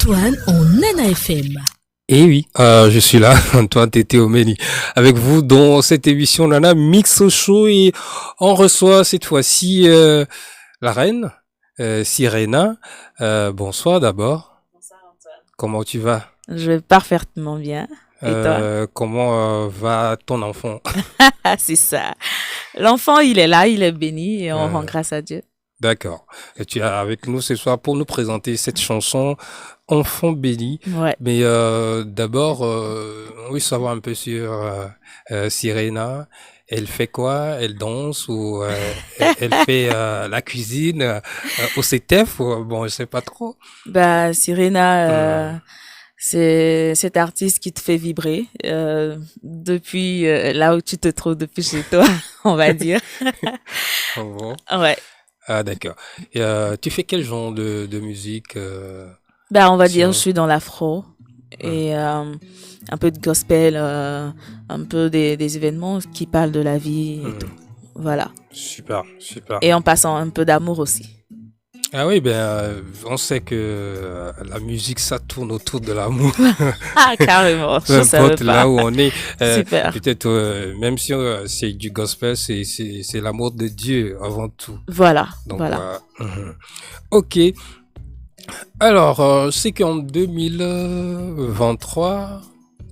Antoine en Nana FM. Et oui, je suis là, Antoine Tété Omeni, avec vous dans cette émission Nana Mix Show et on reçoit cette fois-ci la reine, Sirena. Bonsoir d'abord. Bonsoir Antoine. Comment tu vas? Je vais parfaitement bien. Et toi? Comment va ton enfant? Ah, c'est ça. L'enfant, il est là, il est béni et on rend grâce à Dieu. D'accord. Et tu es avec nous ce soir pour nous présenter cette chanson Enfant béni. Ouais. Mais d'abord, on veut savoir un peu sur Sirena. Elle fait quoi? Elle danse ou elle fait la cuisine au CTF ou, bon, je sais pas trop. Bah, Sirena, c'est cet artiste qui te fait vibrer depuis là où tu te trouves, depuis chez toi, on va dire. Bon. Ouais. Ah, d'accord. Et tu fais quel genre de musique Bah, on va dire, sinon? je suis dans l'afro et un peu de gospel, un peu des événements qui parlent de la vie et tout. Voilà. Super, super. Et en passant un peu d'amour aussi. Ah oui, ben, on sait que la musique, ça tourne autour de l'amour. Ah, carrément, Peu je savais importe là pas. où on est. Super. Peut-être, même si c'est du gospel, c'est l'amour de Dieu avant tout. Voilà, Donc, voilà. ok. Alors, c'est qu'en 2023,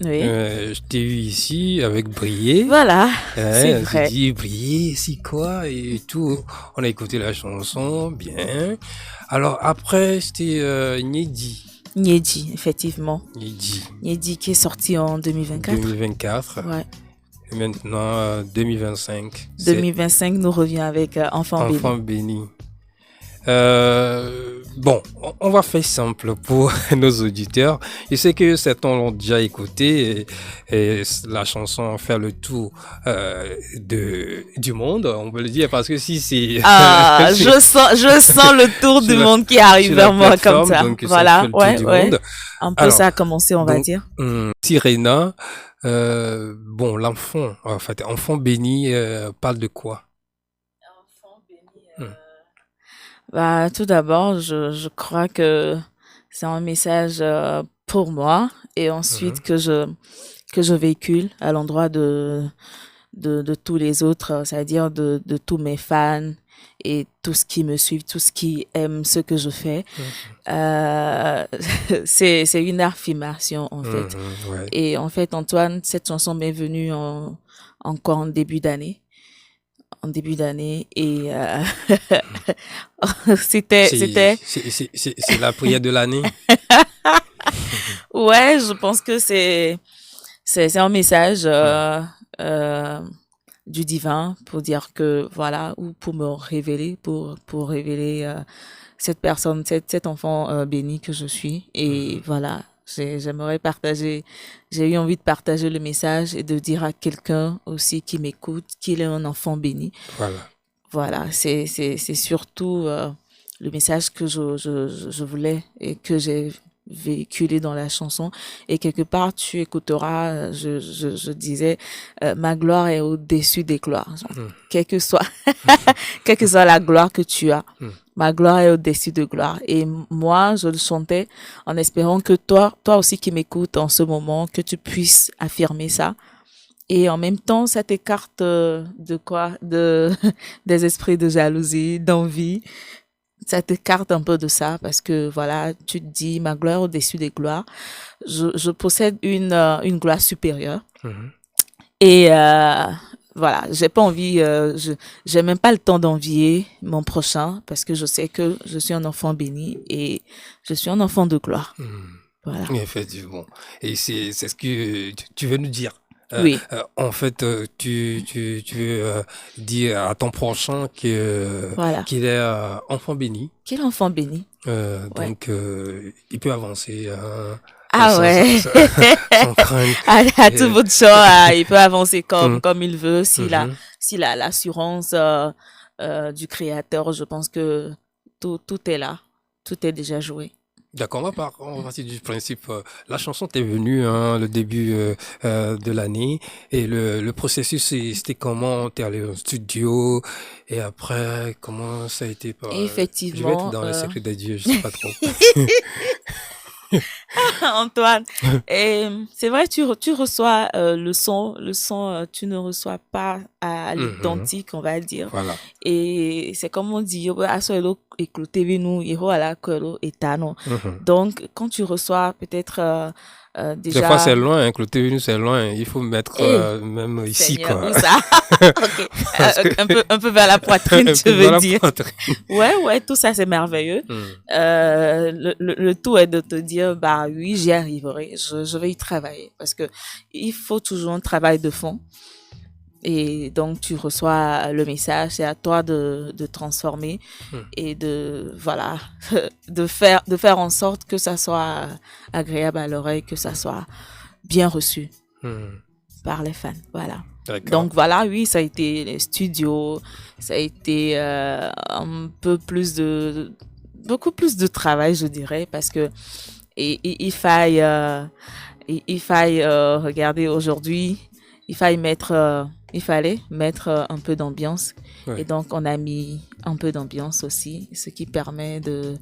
Oui. je t'ai eu ici avec Briller. Voilà, c'est On s'est vrai. dit, Briller, c'est quoi et tout. On a écouté la chanson, bien. Alors, après, c'était Niedi. Niedi, effectivement. Niedi. Niedi qui est sorti en 2024. 2024. Ouais. Et maintenant, 2025. 2025 nous revient avec Enfant béni. Enfant béni. Bon, on va faire simple pour nos auditeurs. Je sais que certains l'ont déjà écouté et la chanson fait le tour du monde, on peut le dire, parce que si c'est Ah, sur- je sens le tour sur du la- monde qui arrive sur la vers moi comme plateforme, ça. donc ça Voilà, fait le tour ouais, du ouais. monde. Un peu Alors, ça a commencé, on va donc, dire. Sirena, bon, l'enfant, en fait, enfant béni, parle de quoi? Enfant béni. Hmm. Bah, tout d'abord, je crois que c'est un message pour moi et ensuite Mhm. que je véhicule à l'endroit de tous les autres, c'est-à-dire de tous mes fans et tous ce qui me suivent, tous ce qui aiment ce que je fais. Euh, c'est une affirmation, en fait. Ouais. Et en fait, Antoine, cette chanson m'est venue encore en début d'année. En début d'année et c'était C'est la prière de l'année. ouais, je pense que c'est un message du divin pour dire que voilà, ou pour me révéler, pour révéler cette personne, cet enfant béni que je suis. Et voilà, j'aimerais partager, j'ai eu envie de partager le message et de dire à quelqu'un aussi qui m'écoute qu'il est un enfant béni. Voilà. Voilà, c'est surtout le message que je voulais et que j'ai véhiculé dans la chanson. Et quelque part, tu écouteras, je disais, ma gloire est au-dessus des gloires. Genre, quelle que soit, quelle que soit la gloire que tu as, ma gloire est au-dessus de gloire. Et moi, je le chantais en espérant que toi aussi qui m'écoutes en ce moment, que tu puisses affirmer ça. Et en même temps, ça t'écarte de quoi? Des esprits de jalousie, d'envie. Ça t'écarte un peu de ça parce que voilà, tu te dis, ma gloire au-dessus des gloires. Je possède une gloire supérieure. Mhm. Et voilà, j'ai pas envie, j'ai même pas le temps d'envier mon prochain parce que je sais que je suis un enfant béni et je suis un enfant de gloire. Voilà. Effectivement. Et c'est ce que tu veux nous dire. Oui. En fait, tu veux dire à ton prochain Voilà. qu'il est enfant béni. Quel enfant béni. Ouais. Donc, il peut avancer Ah ouais. sans crainte. À tout bout de champ, il peut avancer comme il veut. S'il a Mhm. l'assurance du créateur, je pense que tout est là. Tout est déjà joué. D'accord, on va partir du principe. La chanson t'est venue, hein, le début de l'année, et le processus, c'était comment t'es allé au studio, et après, comment ça a été. Je vais être Effectivement. dans le secret de Dieu, je sais pas trop. Antoine. Et c'est vrai, tu reçois le son, tu ne reçois pas à Mhm. l'identique, on va dire. Voilà. Et c'est comme on dit, aso écouter nous, iro à la kolo etano. Mhm. Donc, quand tu reçois peut-être Des fois, c'est déjà, loin, hein, Cloté Venu, c'est loin. Il faut mettre eh, même ici, Seigneur, quoi. où ça? Ok, Parce que un peu vers la poitrine, un tu peu veux dans la dire. poitrine. Ouais, ouais, tout ça c'est merveilleux. Hmm. Le tout est de te dire, bah oui, j'y arriverai, je vais y travailler parce que il faut toujours un travail de fond. Et donc, tu reçois le message, c'est à toi de transformer Hmm. et de, voilà, de faire en sorte que ça soit agréable à l'oreille, que ça soit bien reçu Hmm. par les fans. Voilà. D'accord. Donc voilà, oui, ça a été les studios, ça a été un peu plus beaucoup plus de travail, je dirais, parce que il faille, il faille regarder aujourd'hui, il faille mettre, il fallait mettre un peu d'ambiance, et Ouais. donc on a mis un peu d'ambiance aussi, ce qui permet de,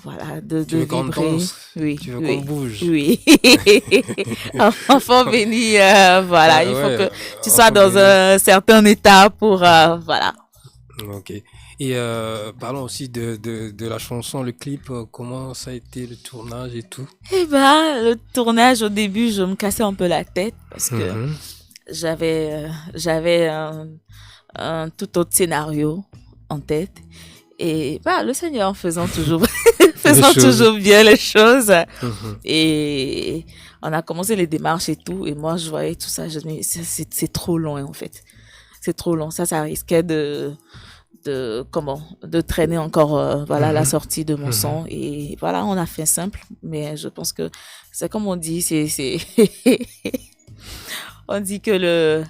voilà, Tu de veux qu'on vibrer. danse? Oui, Tu veux qu'on oui, bouge? oui. Enfant béni, voilà, il faut Ouais, que tu sois enfin, dans Benny. un certain état pour, voilà. Ok. Et parlons aussi de la chanson, le clip, comment ça a été le tournage et tout. Eh ben, le tournage au début, je me cassais un peu la tête parce que Mhm. j'avais un tout autre scénario en tête. Et bah, le Seigneur faisant toujours, Les faisant choses. toujours bien les choses. Mhm. Et on a commencé les démarches et tout. Et moi, je voyais tout ça. Je me dis, c'est trop long, en fait. C'est trop long. Ça risquait de traîner encore, voilà, la Mhm. sortie de mon Mhm. son. Et voilà, on a fait simple. Mais je pense que c'est comme on dit, on dit que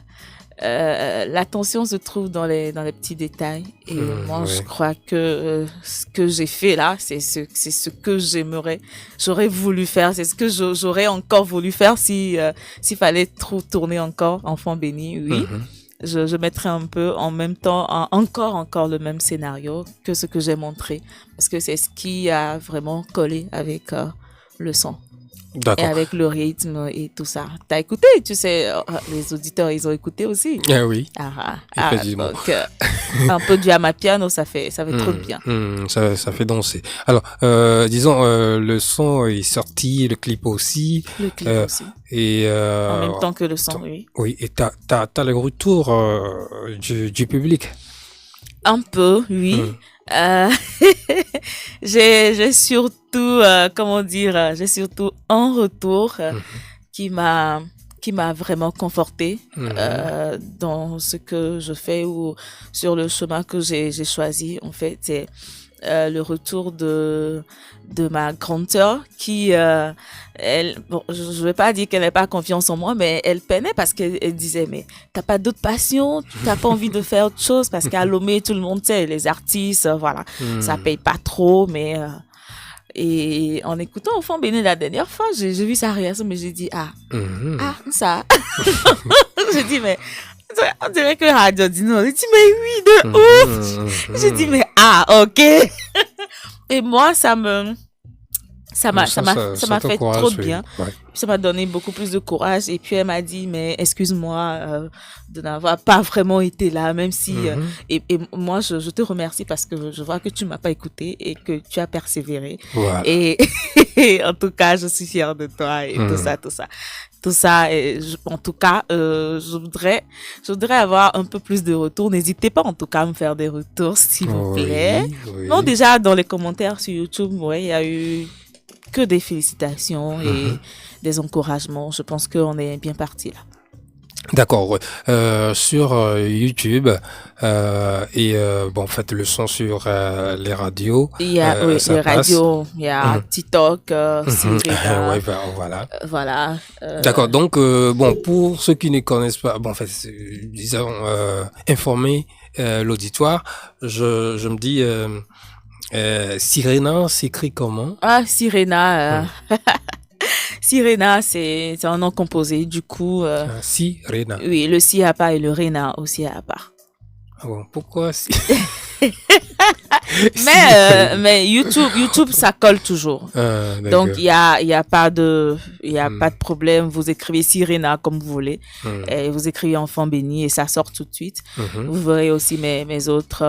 l'attention se trouve dans les petits détails. Et Mhm. moi, je Ouais. crois que ce que j'ai fait là, c'est ce que j'aurais voulu faire. C'est ce que j'aurais encore voulu faire si, s'il fallait trop tourner encore Enfant béni, oui. Mhm. Je mettrais un peu en même temps, encore le même scénario que ce que j'ai montré. Parce que c'est ce qui a vraiment collé avec le son et D'accord. avec le rythme et tout ça. T'as écouté, tu sais, les auditeurs, ils ont écouté aussi. Ah oui, effectivement. Donc, un peu du amapiano, ça fait trop de Hmm, bien. ça fait danser. Alors, disons, le son est sorti, le clip aussi, Le clip euh, aussi. et En même temps que le son, oui. oui, et t'as le retour du public. Un peu, oui. Hmm, Euh, j'ai surtout, comment dire, j'ai surtout un retour hmm, qui m'a qui m'a vraiment conforté hmm, dans ce que je fais ou sur le chemin que j'ai choisi. En fait, c'est le retour de ma grande sœur qui elle bon je vais pas dire qu'elle n'avait pas confiance en moi mais elle peinait parce qu'elle disait mais t'as pas d'autre passion, tu t'as pas envie de faire autre chose parce qu'à Lomé tout le monde sait les artistes voilà ça hmm, paye pas trop mais et en écoutant Enfant Béni la dernière fois j'ai vu sa réaction mais j'ai dit hmm, ça j'ai dit mais on dirait que Radio Dino j'ai dit mais oui de hmm, ouf hmm, j'ai dit hmm. mais ok et moi, Donc ça, ça ça m'a fait trop de t'encourage, oui. bien. Ouais. Ça m'a donné beaucoup plus de courage. Et puis elle m'a dit, mais excuse-moi de n'avoir pas vraiment été là, même si. Mhm. Et moi, je te remercie parce que je vois que tu m'as pas écouté et que tu as persévéré. Voilà. Et en tout cas, je suis fière de toi et tout Hmm. ça, tout ça. Tout ça, en tout cas, je voudrais avoir un peu plus de retours. N'hésitez pas en tout cas à me faire des retours, s'il vous plaît. Oui, Non, oui. déjà, dans les commentaires sur YouTube, ouais, il y a eu que des félicitations Mhm. et des encouragements. Je pense qu'on est bien parti là. D'accord, ouais. Sur YouTube et bon, en fait, le son sur les radios, Il y a, oui, ça les passe. radios, il y a Mhm. TikTok, Mhm. Ouais, Sirena, voilà. voilà. D'accord. Donc, bon, pour ceux qui ne connaissent pas, bon, en fait, disons, informer l'auditoire, je me dis, Sirena s'écrit comment? Sirena, Hmm. Sirena, c'est un nom composé. Du coup, Sirena. oui, le si à part et le Rena aussi à part. Ah bon, pourquoi si? Mais YouTube, ça colle toujours. Ah, Donc, d'accord. il y a pas de, il y a Hmm, pas de problème. Vous écrivez Sirena comme vous voulez. hmm, Et vous écrivez Enfant béni et ça sort tout de suite. mhm. Vous verrez aussi mes autres,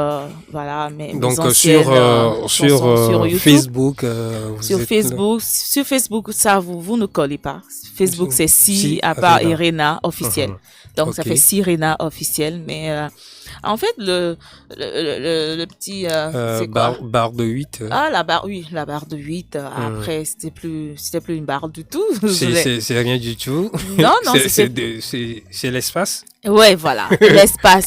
voilà, mes Donc anciennes sur chansons sur YouTube. Facebook, vous Sur êtes Facebook, ça, vous ne collez pas. Facebook, c'est Si, si à part Rena. Irena officiel. Mhm. Donc, ça Ok. fait Sirena officiel. Mais, en fait, le petit, c'est quoi? Barre de 8. Ah, la barre, oui, la barre de 8. Hmm. Après, c'était plus une barre du tout. Je C'est l'ai- c'est rien du tout. Non, non, c'était, C'est l'espace. ouais, voilà.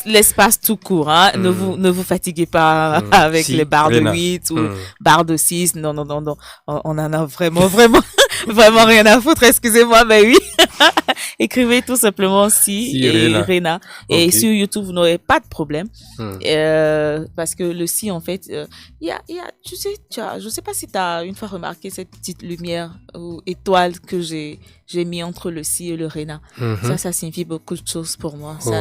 L'espace tout court, hein. Hmm, Ne vous fatiguez pas hmm. avec Si les barres de Rena. 8 ou Hmm. barres de 6. Non, non, non, non. On en a vraiment, vraiment, vraiment rien à foutre. Excusez-moi, mais oui. Écrivez tout simplement Si Si et Rena. Rena. Et Ok. sur YouTube, vous n'aurez pas de problème. Hmm. Parce que le Si, en fait, tu sais, je sais pas si tu as une fois remarqué cette petite lumière ou étoile que j'ai mis entre le Si et le Rena. Mhm. Ça signifie beaucoup de choses pour moi. Ok.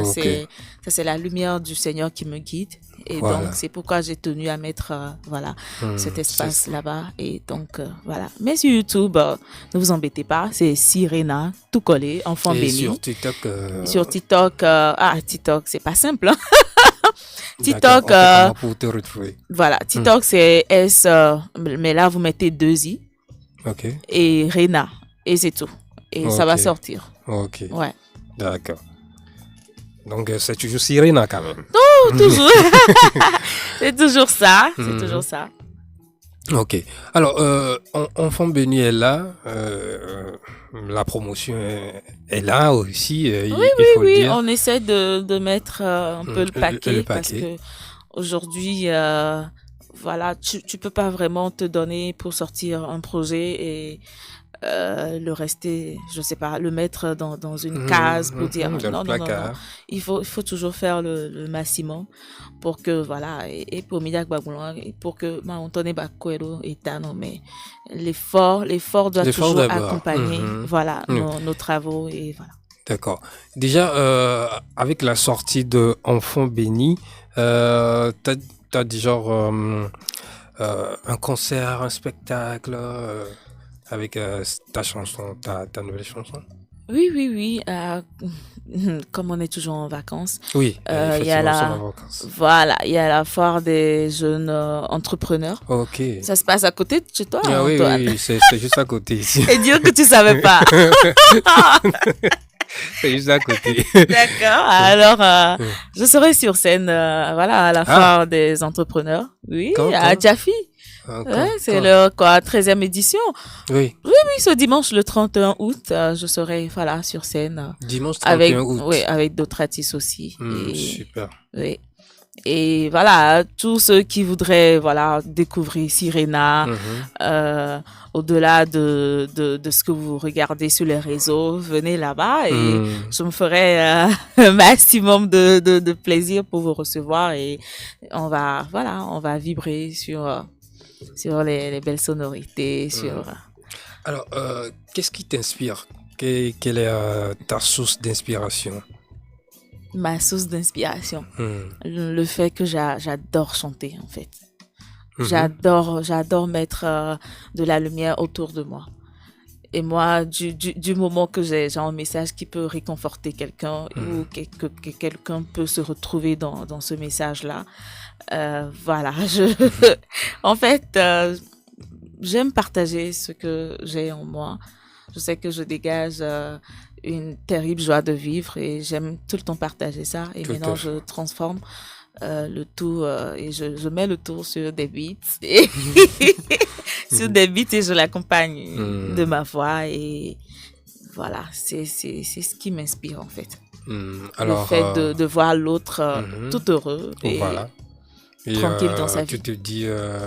Ça, c'est la lumière du Seigneur qui me guide. Et Voilà. donc, c'est pourquoi j'ai tenu à mettre, voilà, cet espace là-bas. Et donc, voilà. Mais sur YouTube, ne vous embêtez pas. C'est Sirena, tout collé, enfant Et béni. sur TikTok, Sur TikTok, TikTok, c'est pas simple, hein. d'accord, TikTok, on fait comment pour te retrouver? voilà. TikTok, c'est S, mais là, vous mettez 2 I Ok. et Rena. Et c'est tout. Et ça va Ok. sortir. Ok. Ouais. D'accord. Donc, c'est toujours Sirena quand même. Oh, toujours. C'est toujours ça. C'est Mhm. toujours ça. Ok. Alors, Enfant béni est là. La promotion est là aussi. Il faut le Oui, dire. on essaie de mettre un peu le paquet Le parce paquet. que aujourd'hui, voilà, tu peux pas vraiment te donner pour sortir un projet et le rester, je sais pas, le mettre dans une case pour dire Dans le non, non, non, non. placard. Il faut toujours faire le maximum pour que, voilà, et pour Midak Bagoulan, et pour que Maontone Bakwero et Tano, mais l'effort doit L'effort toujours d'abord. accompagner, Mhm. voilà, Mhm. nos travaux et voilà. D'accord. Déjà, avec la sortie de Enfant béni, t'as dit genre un concert, un spectacle avec ta chanson, ta nouvelle chanson? Oui, comme on est toujours en vacances, Oui, il y a effectivement, c'est en vacances. voilà, il y a la foire des jeunes entrepreneurs. Ok. Ça se passe à côté de chez toi, Ah oui, Antoine. oui, c'est juste à côté ici. Et dire que tu savais pas. C'est juste à côté. D'accord. Alors, Mm. je serai sur scène, voilà, à la Ah, foire des entrepreneurs. Oui, quand, à quand? Jaffi. Ah, Ouais, c'est quand? le, quoi, 13e édition. Oui, Oui, ce dimanche, le 31 août, je serai, voilà, sur scène, dimanche avec, 31 août. oui, avec d'autres artistes aussi. Et, Super. oui. Et voilà, tous ceux qui voudraient, voilà, découvrir Sirena, Mhm. au-delà de ce que vous regardez sur les réseaux, venez là-bas et Mm. je me ferai un maximum de plaisir pour vous recevoir et on va vibrer sur les belles sonorités, sur... Alors, qu'est-ce qui t'inspire? Quelle est ta source d'inspiration? ma source d'inspiration. Mm. Le fait que j'adore chanter, en fait. Mhm. J'adore mettre de la lumière autour de moi. Et moi, du moment que j'ai un message qui peut réconforter quelqu'un ou que quelqu'un peut se retrouver dans ce message-là, voilà. En fait, j'aime partager ce que j'ai en moi. Je sais que je dégage une terrible joie de vivre et j'aime tout le temps partager ça. Et Tout à maintenant, fait. je transforme le tout et je mets le tout sur des beats et sur des beats et je l'accompagne de ma voix et voilà, c'est ce qui m'inspire en fait. Le Alors, fait de voir l'autre mhm. tout heureux et Voilà. Et tranquille dans sa tu vie. te dis,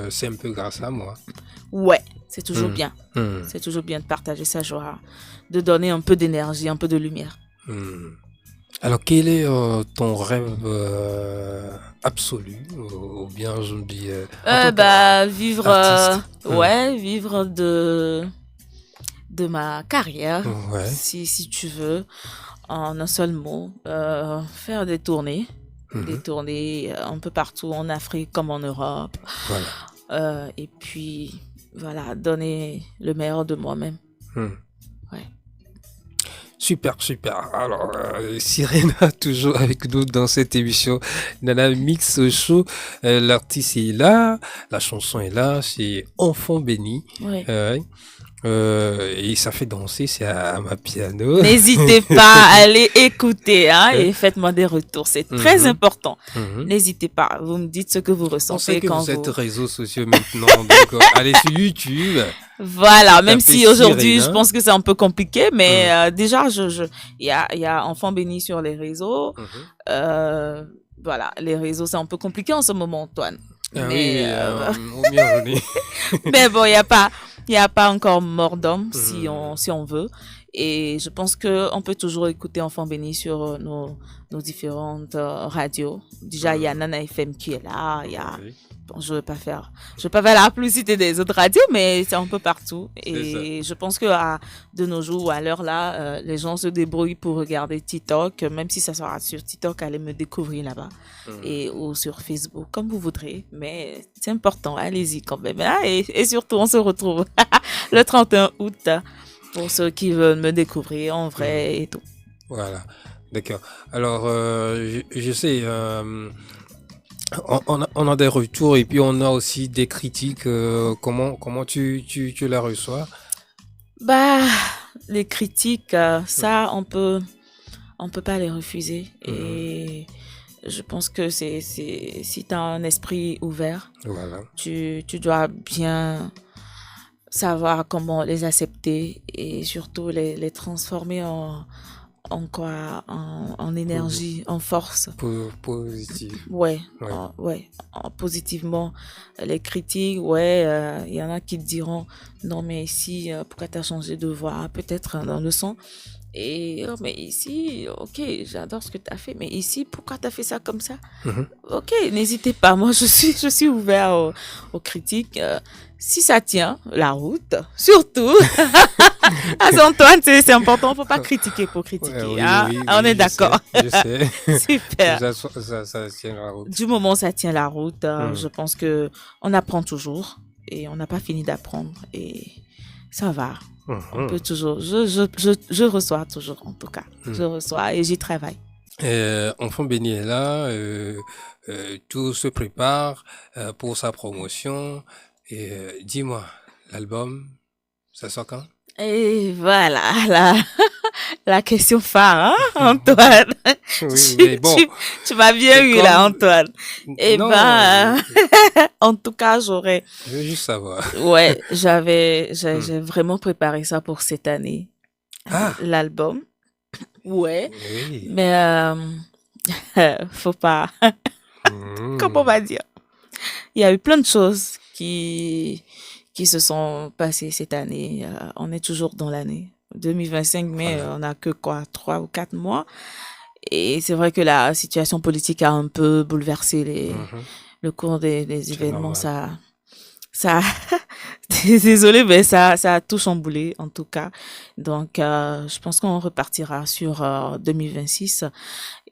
c'est un peu grâce à moi. Ouais, c'est toujours Mm. bien. Mm. C'est toujours bien de partager sa joie, de donner un peu d'énergie, un peu de lumière. Mm. Alors, quel est ton rêve absolu, ou bien je me dis, en tant Vivre, qu'artiste? ouais, vivre de ma carrière, Ouais. si tu veux, en un seul mot, faire des tournées des tournées un peu partout en Afrique comme en Europe. Voilà. Et puis, voilà, donner le meilleur de moi-même. Ouais. Super, super. Alors, Sirena, toujours avec nous dans cette émission Nana Mix Show. L'artiste est là, la chanson est là, c'est Enfant béni. Ouais. Et ça fait danser, c'est à ma piano. N'hésitez pas à aller écouter et faites-moi des retours, c'est très important. N'hésitez pas, vous me dites ce que vous On ressentez sait que quand vous êtes réseaux sociaux maintenant, donc allez sur YouTube. Voilà, même Tapez si aujourd'hui Sirena. je pense que c'est un peu compliqué, mais déjà il y a Enfant béni sur les réseaux. Voilà, les réseaux c'est un peu compliqué en ce moment, Antoine. Ah Mais oui, au mieux on est. mais bon, il y a pas encore mort d'homme si on veut. Et je pense que on peut toujours écouter Enfant béni sur nos différentes radios. Déjà, il y a Nana FM qui est là. Il y a, Oui. bon, je vais pas faire la publicité des autres radios, mais c'est un peu partout. Et je pense que de nos jours, à l'heure là, les gens se débrouillent pour regarder TikTok, même si ça sera sur TikTok, allez me découvrir là-bas ou sur Facebook, comme vous voudrez. Mais c'est important, allez-y quand même. Et surtout, on se retrouve le 31 août pour ceux qui veulent me découvrir en vrai et tout. Voilà, d'accord. Alors, je sais, on a des retours et puis on a aussi des critiques. Comment tu la reçois? Bah, les critiques, ça, on peut pas les refuser. Et je pense que si tu as un esprit ouvert, Voilà. tu dois bien savoir comment les accepter et surtout les transformer en quoi, en énergie, en force. Positif. Ouais, Ouais. positivement. Les critiques, ouais, il y en a qui te diront, non, mais ici, pourquoi t'as changé de voix? Peut-être dans le son. Et, oh, mais ici, ok, j'adore ce que t'as fait, mais ici, pourquoi t'as fait ça comme ça? Ok, n'hésitez pas. Moi, je suis ouvert aux critiques. Si ça tient la route, surtout. Antoine, c'est important. Faut pas critiquer pour critiquer. Oui, Hein? oui, On oui, est d'accord. Je sais. Super. Ça tient la route. Du moment où ça tient la route, je pense que on apprend toujours et on n'a pas fini d'apprendre et ça va. On peut toujours. Je reçois toujours en tout cas. Je reçois et j'y travaille. Enfant béni est là, tout se prépare pour sa promotion. Et dis-moi, l'album, ça sort quand? Et voilà la question phare, hein, Antoine. Oui, mais bon. Tu m'as bien eu là, Antoine. Et Non, en tout cas, je veux juste savoir. ouais, j'ai vraiment préparé ça pour cette année. Ah, L'album. Ouais. oui. Mais, faut pas, comment on va dire? Il y a eu plein de choses qui se sont passées cette année. On est toujours dans l'année 2025, mais Voilà. on a que quoi, 3 ou 4 mois. Et c'est vrai que la situation politique a un peu bouleversé le cours des événements. Normal. Ça, désolé, mais ça a tout chamboulé, en tout cas. Donc, je pense qu'on repartira sur 2026.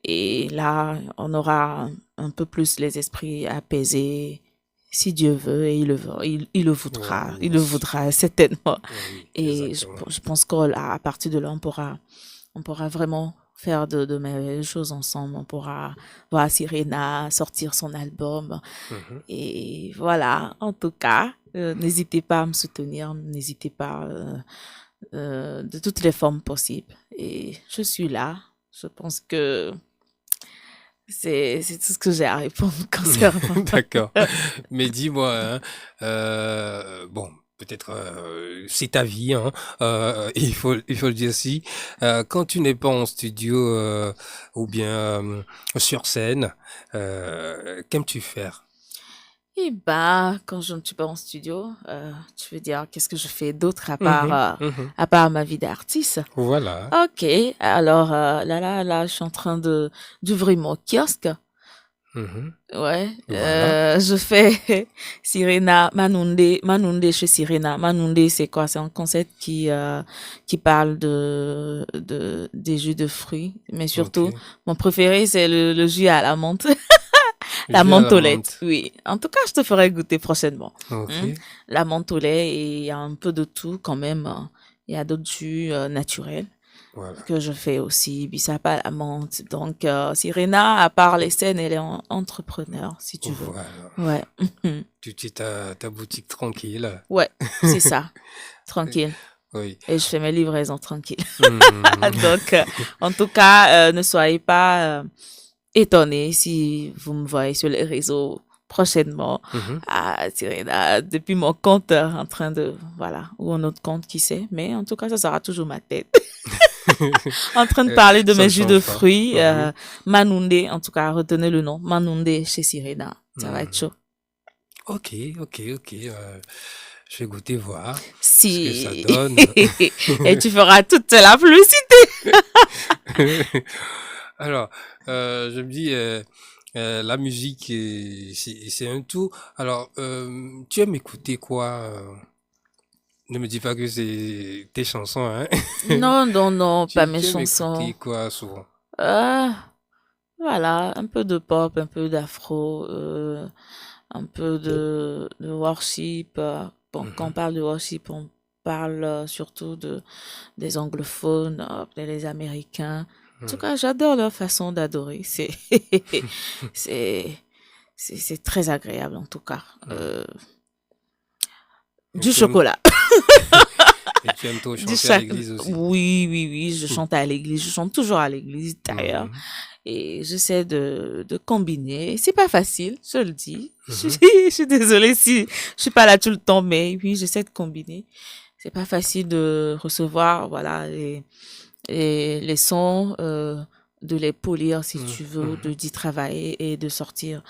Et là, on aura un peu plus les esprits apaisés, si Dieu veut, et il le veut, il le voudra, Oui, il le voudra certainement. oui, Et exactement. je pense qu'à partir de là, on pourra vraiment faire de merveilleuses choses ensemble. On pourra voir Sirena sortir son album. Et voilà, en tout cas, n'hésitez pas à me soutenir, n'hésitez pas de toutes les formes possibles. Et je suis là. Je pense que c'est tout ce que j'ai à répondre concernant. D'accord. Mais dis-moi, bon, peut-être c'est ta vie, hein, il faut le dire aussi. Quand tu n'es pas en studio ou bien sur scène, qu'aimes-tu faire? Et bah, quand je ne suis pas en studio, tu veux dire, qu'est-ce que je fais d'autre Mhm, mhm. à part ma vie d'artiste? Voilà. Ok, alors là, je suis en train d'ouvrir mon kiosque. Ouais, Voilà. je fais Sirena, Manunde chez Sirena. Manunde, c'est quoi? C'est un concept qui parle des jus de fruits, mais surtout, Ok. mon préféré, c'est le jus à la menthe, la Jus à la mentholette. menthe. Oui. En tout cas, je te ferai goûter prochainement. Ok. La menthe au lait et il y a un peu de tout quand même. Il y a d'autres jus naturels Voilà. que je fais aussi, bissap à la menthe. Donc, Sirena, à part les scènes, elle est entrepreneur, si tu veux. Voilà. Ouais. Tu ta boutique tranquille. Ouais, c'est ça. Tranquille. Oui. Et je fais mes livraisons tranquilles. Hmm. Donc, en tout cas, ne soyez pas étonnés si vous me voyez sur les réseaux prochainement à Sirena, depuis mon compte en train de, voilà, ou un autre compte, qui sait. Mais en tout cas, ça sera toujours ma tête. En train de parler de Ça mes ne jus de change pas. fruits. Manunde, en tout cas, retenez le nom. Manunde chez Sirena. Ça va être chaud. Ok. Je vais goûter voir ce que Si. ça donne. Et tu feras toute la publicité. Alors, je me dis, la musique, c'est un tout. Alors, tu aimes écouter quoi? Ne me dis pas que c'est tes chansons, hein? Non, pas mes Tu aimes chansons. écouter quoi souvent? Voilà, un peu de pop, un peu d'afro, un peu de worship. Bon, quand on parle de worship, on parle surtout des anglophones, des Américains. En tout cas, j'adore leur façon d'adorer. C'est très agréable, en tout cas. Du chocolat. Et tu aimes toi Du chanter à chac- l'église aussi? Oui, je chante à l'église. Je chante toujours à l'église, d'ailleurs. Et j'essaie de combiner. C'est pas facile, je le dis. Je suis désolée si je suis pas là tout le temps, mais oui, j'essaie de combiner. C'est pas facile de recevoir, voilà, les sons, de les polir, si tu veux, d'y travailler et de sortir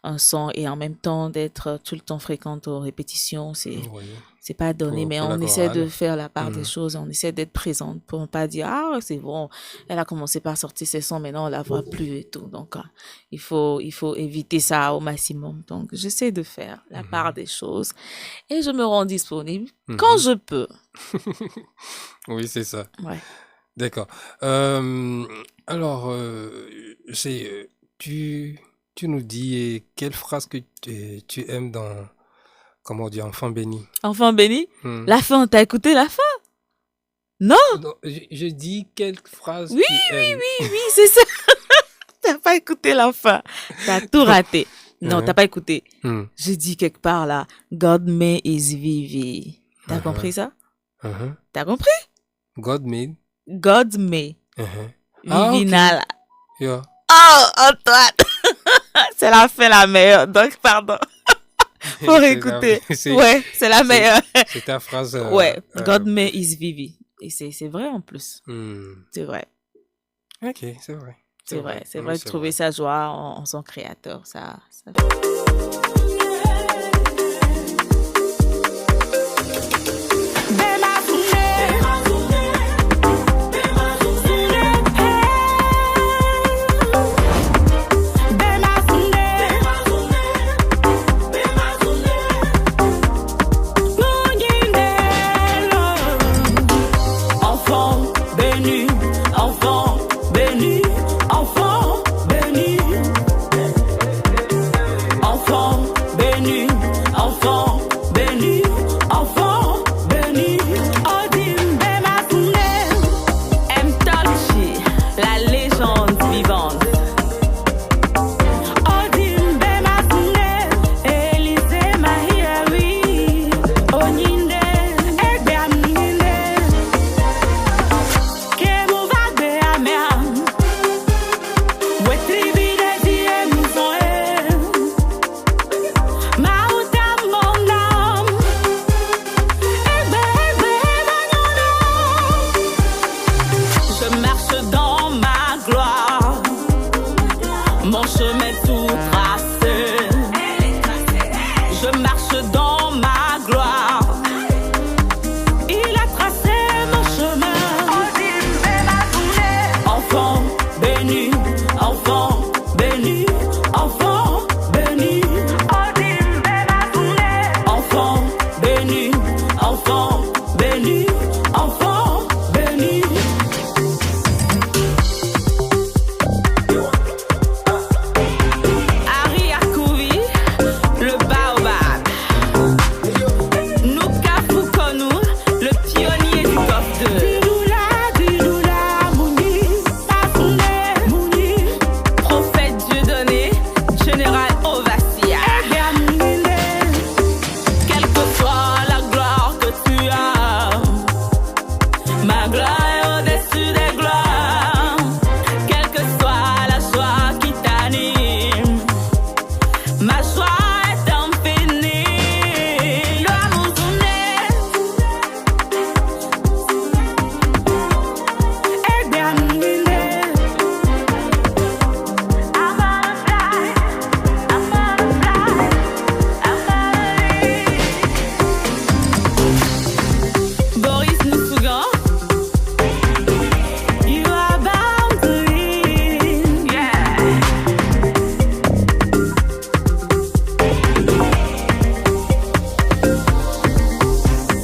un son et en même temps d'être tout le temps fréquente aux répétitions. C'est pas donné, mais Pour la on essaie de chorale. faire la part des choses, on essaie d'être présente pour ne pas dire, ah, c'est bon, elle a commencé par sortir ses sons, maintenant on la voit plus et tout. Donc, il faut éviter ça au maximum. Donc, j'essaie de faire la part des choses et je me rends disponible quand je peux. Oui, c'est ça. Ouais. D'accord. Alors, tu nous dis quelle phrase que tu aimes dans, comment dire, Enfant béni. Enfant béni, la fin, t'as écouté la fin? Non? Non, je dis quelle phrase Oui, tu aimes. oui, c'est ça. T'as pas écouté la fin. T'as tout raté. Non, t'as pas écouté. Je dis quelque part là, God me is vivi. T'as compris ça? T'as compris? God made. God me. Ah, ok. Vivinal. Yeah. Oh, Antoine! C'est la fin la meilleure. Donc, pardon. Pour écouter. Ouais, c'est la meilleure. C'est ta phrase. Ouais, God me is vivi. Et c'est vrai en plus. C'est vrai. Ok, c'est vrai. C'est vrai de trouver sa joie en son créateur. Ça... Enfant enfant béni. Harry Akouvi, le baobab. Nouka Foukonou, le pionnier du golf 2. Didoula, Mouni, Tafoune, Mouni. Prophète Dieudonné, général Ovassia. Quelle que soit la gloire que tu as, ma gloire est au-dessus des gloires. Quelle que soit la joie qui t'anime, ma joie est infinie. Le Amouzoune, Aide Amounine, Amalfly, Amalfly, Amalfly. Boris Noussougan, you are bound to win. Yeah.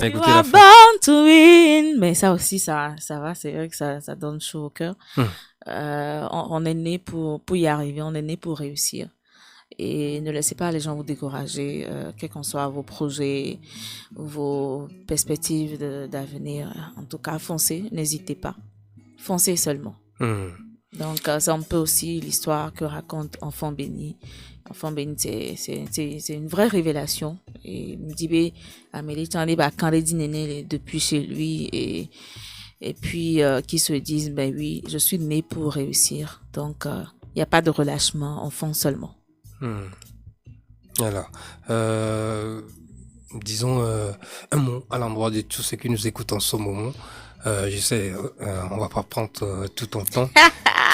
You Écoutez la are fin. born to win. Mais ça aussi, ça va, c'est vrai que ça donne chaud au cœur. On est né pour y arriver, on est né pour réussir. Et ne laissez pas les gens vous décourager, quels qu'en soient vos projets, vos perspectives d'avenir. En tout cas, foncez, n'hésitez pas. Foncez seulement. Donc, c'est un peu aussi l'histoire que raconte Enfant béni. Enfant béni, c'est une vraie révélation. Et Mdibe Amélie Tandé, quand les dîners depuis chez lui et puis qui se disent, ben oui, je suis né pour réussir. Donc, il n'y a pas de relâchement, on fonce seulement. Voilà. Disons un mot à l'endroit de tous ceux qui nous écoutent en ce moment. Je sais, on va pas prendre tout ton temps.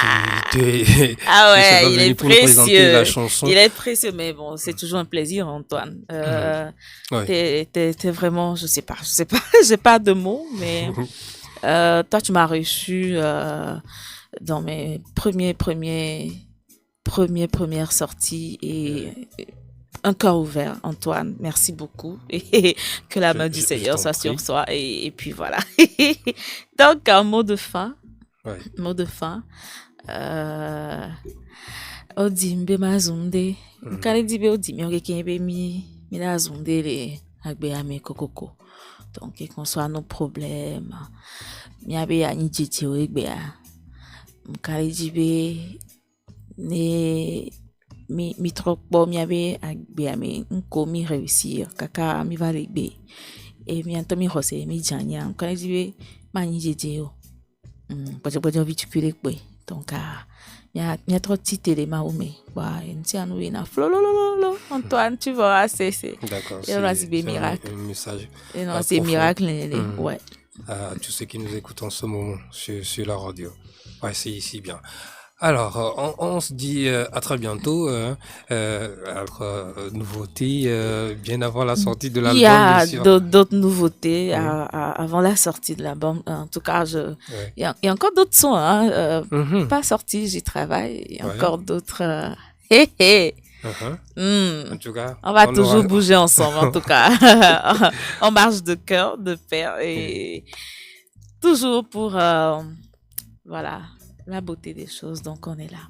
Ah Tu ouais, seras il venu est pour nous présenter précieux. la chanson. Il est précieux, mais bon, c'est toujours un plaisir, Antoine. Ouais. T'es vraiment, je sais pas, j'ai pas de mots, mais toi, tu m'as reçu dans mes premières sorties et un cœur ouvert, Antoine. Merci beaucoup et que la main du Je Seigneur t'en soit prie. sur toi et puis voilà. Donc, un mot de fin. Ouais. Mot de fin. Odimbe mazunde. Kale dibe odime okekebe mi la zunde le agbe ame kokoko. Donc, quels qu'on soit nos problèmes, mi abe ya njiti o egbe a. Kale dibe ne mi trokpo mi abe agbe ame nko mi réussir kaka mi va legbe. Et mi anto mi hose mi janya. Kale dibe ma njiti o. Pojo viticule kwe. Donc, il y a trop de petits éléments où mais Antoine, tu vois, c'est D'accord. c'est miracle. Un message Et non, à c'est profond. miracle, ouais. À tous ceux qui nous écoutent en ce moment sur la radio. Ouais, c'est bien. Alors, on se dit à très bientôt. Nouveauté, bien avant la sortie de l'album. Il y a bien sûr. d'autres nouveautés avant la sortie de l'album. En tout cas, il y a encore d'autres sons, hein, pas sortis, j'y travaille. Il y a Ouais. encore d'autres. Hé, hé. En tout cas, On va on toujours aura- bouger ensemble, en tout cas. On marche de cœur, de pair et toujours pour, voilà, la beauté des choses. Donc, on est là.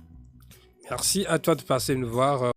Merci à toi de passer nous voir.